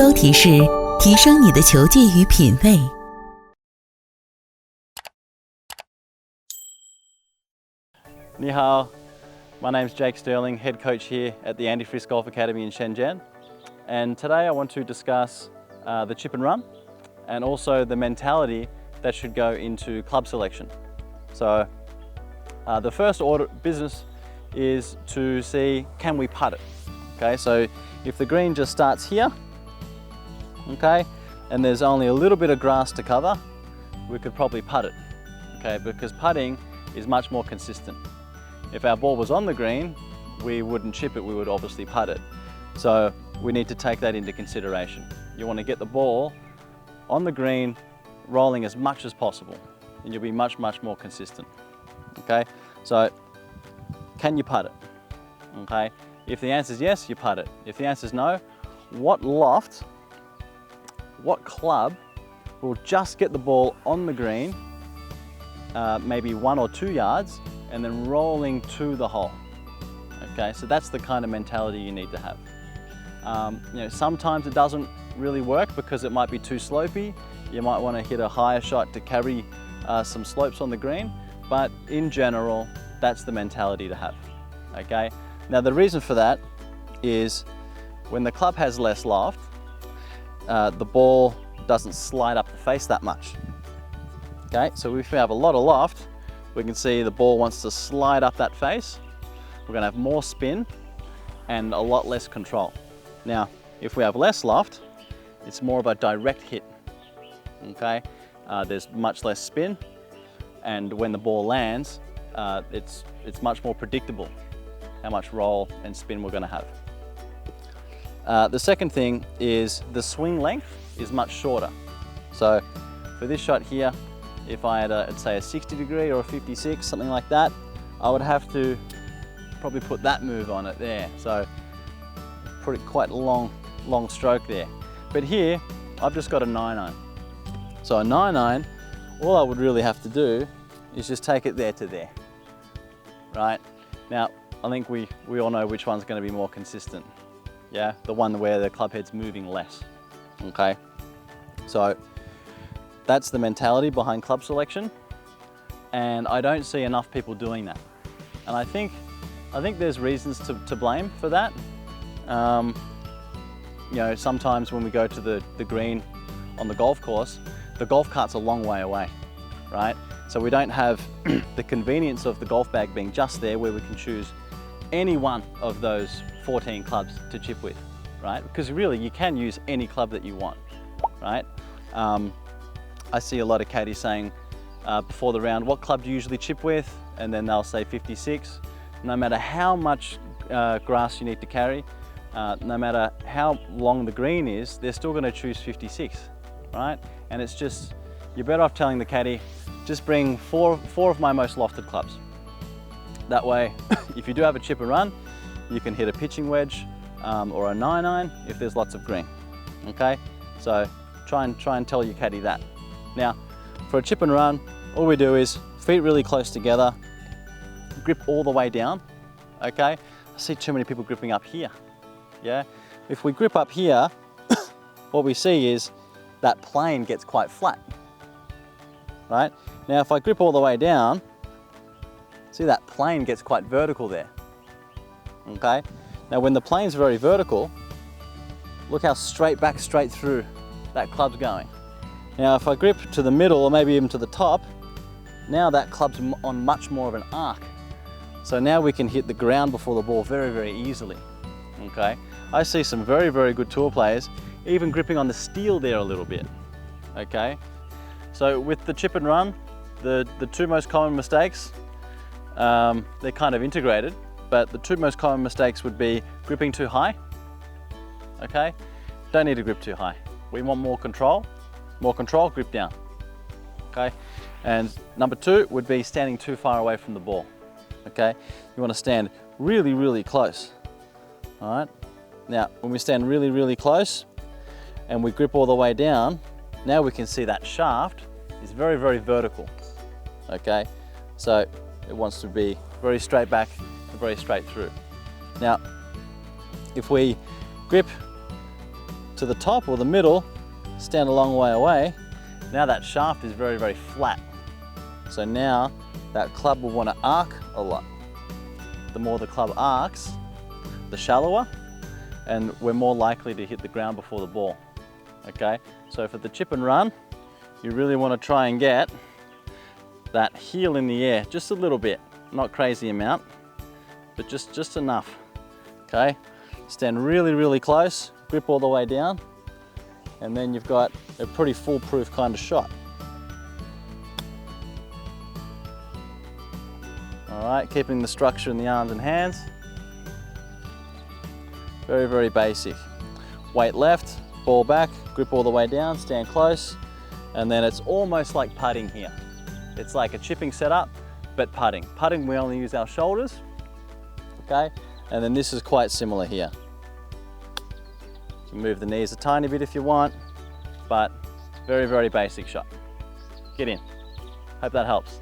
高提示，提升你的球技与品味。你好, my name's Jake Stirling, head coach here at the Andy Golf Academy in Shenzhen. And today I want to discuss the chip and run and also the mentality that should go into club selection. So the first order of business is to see, can we putt it? Okay, so if the green just starts here, okay, and there's only a little bit of grass to cover, we could probably putt it, okay, because putting is much more consistent. If our ball was on the green, we wouldn't chip it, we would obviously putt it. So we need to take that into consideration. You want to get the ball on the green, rolling as much as possible, and you'll be much more consistent. Okay, so can you putt it? Okay, if the answer is yes, you putt it. If the answer is no, what loft, what club will just get the ball on the green, maybe 1 or 2 yards, and then rolling to the hole? Okay, so that's the kind of mentality you need to have. Sometimes it doesn't really work because it might be too slopey. You might want to hit a higher shot to carry some slopes on the green, but in general, that's the mentality to have. Okay, now the reason for that is when the club has less loft, the ball doesn't slide up the face that much. Okay, so if we have a lot of loft, we can see the ball wants to slide up that face. We're going to have more spin and a lot less control. Now, if we have less loft, it's more of a direct hit. Okay, there's much less spin, and when the ball lands, it's much more predictable how much roll and spin we're going to have. The second thing is the swing length is much shorter. So for this shot here, if I had say a 60 degree or a 56, something like that, I would have to probably put that move on it there. So pretty quite long stroke there. But here, I've just got a 9-iron. So a 9-iron, all I would really have to do is just take it there to there, right? Now, I think we all know which one's going to be more consistent. Yeah, the one where the club head's moving less. Okay, so that's the mentality behind club selection, and I don't see enough people doing that. And I think there's reasons to blame for that. Sometimes when we go to the green on the golf course, the golf cart's a long way away, right? So we don't have the convenience of the golf bag being just there where we can choose any one of those 14 clubs to chip with, right? Because really you can use any club that you want, right? I see a lot of caddies saying before the round, what club do you usually chip with? And then they'll say 56. No matter how much grass you need to carry, no matter how long the green is, they're still going to choose 56, right? And it's just, you're better off telling the caddy, just bring four of my most lofted clubs. That way, if you do have a chip and run, you can hit a pitching wedge or a 9-iron if there's lots of green. Okay, so try and tell your caddy that. Now, for a chip and run, all we do is feet really close together, grip all the way down. Okay, I see too many people gripping up here. Yeah, if we grip up here, what we see is that plane gets quite flat. Right? Now, if I grip all the way down, see that plane gets quite vertical there. Okay? Now, when the plane's very vertical, look how straight back, straight through that club's going. Now, if I grip to the middle or maybe even to the top, now that club's on much more of an arc. So now we can hit the ground before the ball very easily. Okay? I see some very good tour players even gripping on the steel there a little bit. Okay? So with the chip and run, the two most common mistakes, they're kind of integrated, but the two most common mistakes would be gripping too high. Okay? Don't need to grip too high. We want more control, grip down. Okay? And number 2 would be standing too far away from the ball. Okay? You want to stand really close. All right? Now, when we stand really close and we grip all the way down, now we can see that shaft is very vertical. Okay? So it wants to be very straight back and very straight through. Now, if we grip to the top or the middle, stand a long way away. Now that shaft is very, very flat. So now that club will want to arc a lot. The more the club arcs, the shallower, and we're more likely to hit the ground before the ball. Okay, so for the chip and run, you really want to try and get that heel in the air, just a little bit, not crazy amount, but just enough. Okay, stand really, really close, grip all the way down, and then you've got a pretty foolproof kind of shot. All right, keeping the structure in the arms and hands. Very, very basic. Weight left, ball back, grip all the way down, stand close, and then it's almost like putting here. It's like a chipping setup, but putting. Putting, we only use our shoulders, okay? And then this is quite similar here. You can move the knees a tiny bit if you want, but very, very basic shot. Get in. Hope that helps.